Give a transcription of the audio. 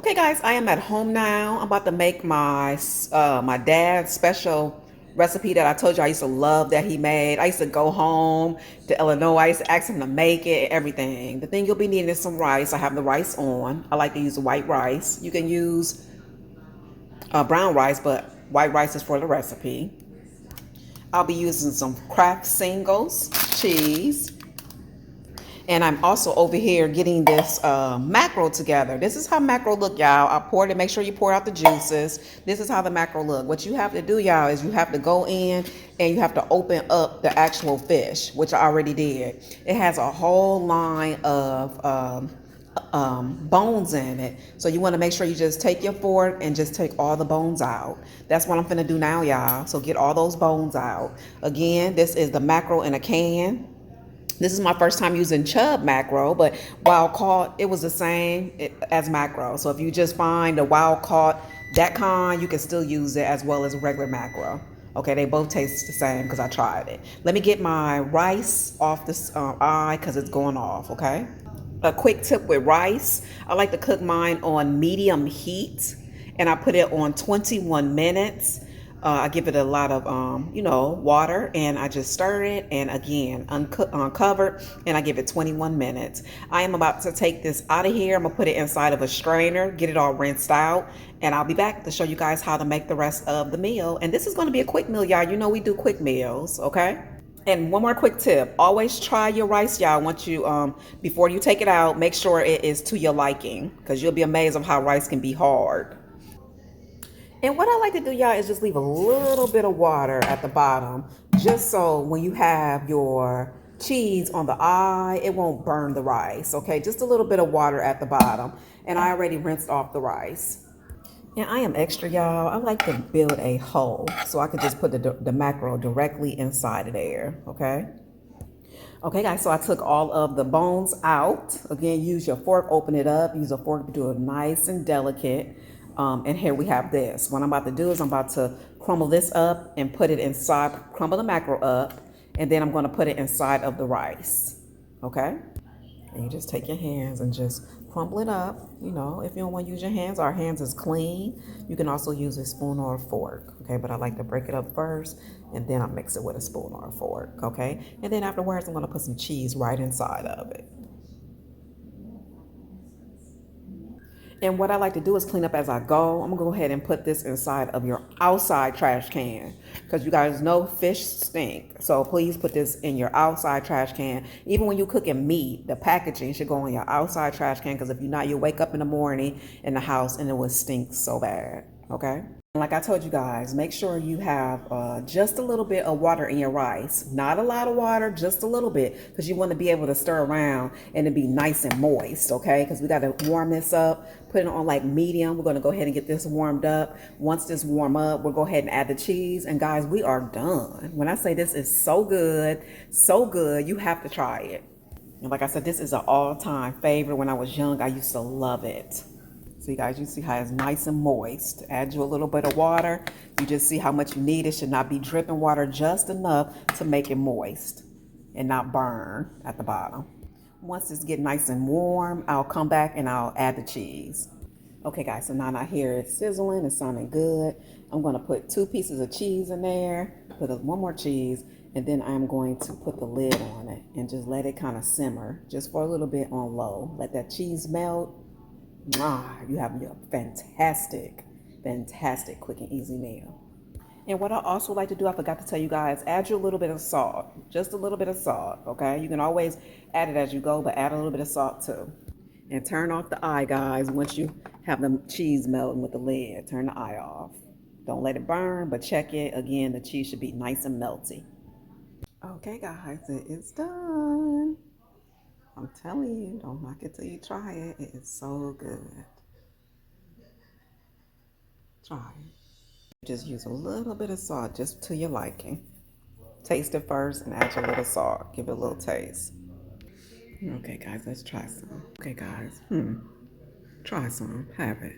Okay, guys, I am at home now. I'm about to make my dad's special recipe that I told you I used to love that he made. I used to go home to Illinois. I used to ask him to make it and everything. The thing you'll be needing is some rice. I have the rice on. I like to use white rice. You can use brown rice, but white rice is for the recipe. I'll be using some Kraft Singles cheese. And I'm also over here getting this mackerel together. This is how mackerel look, y'all. I poured it. Make sure you pour out the juices. This is how the mackerel look. What you have to do, y'all, is you have to go in and you have to open up the actual fish, which I already did. It has a whole line of bones in it. So you want to make sure you just take your fork and just take all the bones out. That's what I'm finna do now, y'all. So get all those bones out. Again, this is the mackerel in a can. This is my first time using chub mackerel, but wild caught, it was the same as mackerel. So if you just find a wild caught, that kind, you can still use it as well as regular mackerel. Okay, they both taste the same because I tried it. Let me get my rice off this eye because it's going off, okay? A quick tip with rice, I like to cook mine on medium heat and I put it on 21 minutes. I give it a lot of, water and I just stir it and again, uncovered and I give it 21 minutes. I am about to take this out of here. I'm gonna put it inside of a strainer, get it all rinsed out, and I'll be back to show you guys how to make the rest of the meal. And this is gonna be a quick meal, y'all. You know we do quick meals, okay? And one more quick tip, always try your rice, y'all. Once you, before you take it out, make sure it is to your liking because you'll be amazed of how rice can be hard. And what I like to do, y'all, is just leave a little bit of water at the bottom, just so when you have your cheese on the eye, it won't burn the rice, okay? Just a little bit of water at the bottom. And I already rinsed off the rice. And I am extra, y'all. I like to build a hole so I can just put the mackerel directly inside of there, okay? Okay, guys, so I took all of the bones out. Again, use your fork, open it up. Use a fork to do it nice and delicate. And here we have this. What I'm about to do is I'm about to crumble this up and put it inside, crumble the mackerel up, and then I'm going to put it inside of the rice. Okay? And you just take your hands and just crumble it up. You know, if you don't want to use your hands, our hands is clean. You can also use a spoon or a fork. Okay, but I like to break it up first and then I mix it with a spoon or a fork. Okay, and then afterwards, I'm going to put some cheese right inside of it. And what I like to do is clean up as I go. I'm gonna go ahead and put this inside of your outside trash can because you guys know fish stink. So please put this in your outside trash can. Even when you cooking meat, the packaging should go in your outside trash can because if you're not, you wake up in the morning in the house and it will stink so bad, okay? Like I told you guys, make sure you have just a little bit of water in your rice. Not a lot of water, just a little bit, because you want to be able to stir around and it be nice and moist, okay? Because we got to warm this up, put it on like medium. We're going to go ahead and get this warmed up. Once this warm up, we'll go ahead and add the cheese. And guys, we are done. When I say this is so good, you have to try it. And like I said, this is an all-time favorite. When I was young, I used to love it. So you guys, you see how it's nice and moist. Add you a little bit of water. You just see how much you need. It should not be dripping water, just enough to make it moist and not burn at the bottom. Once it's get nice and warm, I'll come back and I'll add the cheese. Okay guys, so now I hear it sizzling, it's sounding good. I'm gonna put 2 pieces of cheese in there, put one more cheese, and then I'm going to put the lid on it and just let it kind of simmer just for a little bit on low. Let that cheese melt. You have a fantastic quick and easy meal. And what I also like to do, I forgot to tell you guys, add you a little bit of salt, just a little bit of salt, okay? You can always add it as you go, but add a little bit of salt too. And turn off the eye, guys, once you have the cheese melting with the lid. Turn the eye off. Don't let it burn, but check it. Again, the cheese should be nice and melty. Okay, guys, it is done. I'm telling you, don't knock it till you try it. It is so good. Try it. Just use a little bit of salt just to your liking. Taste it first and add your little salt. Give it a little taste. Okay, guys, let's try some. Okay, guys, try some. Have it.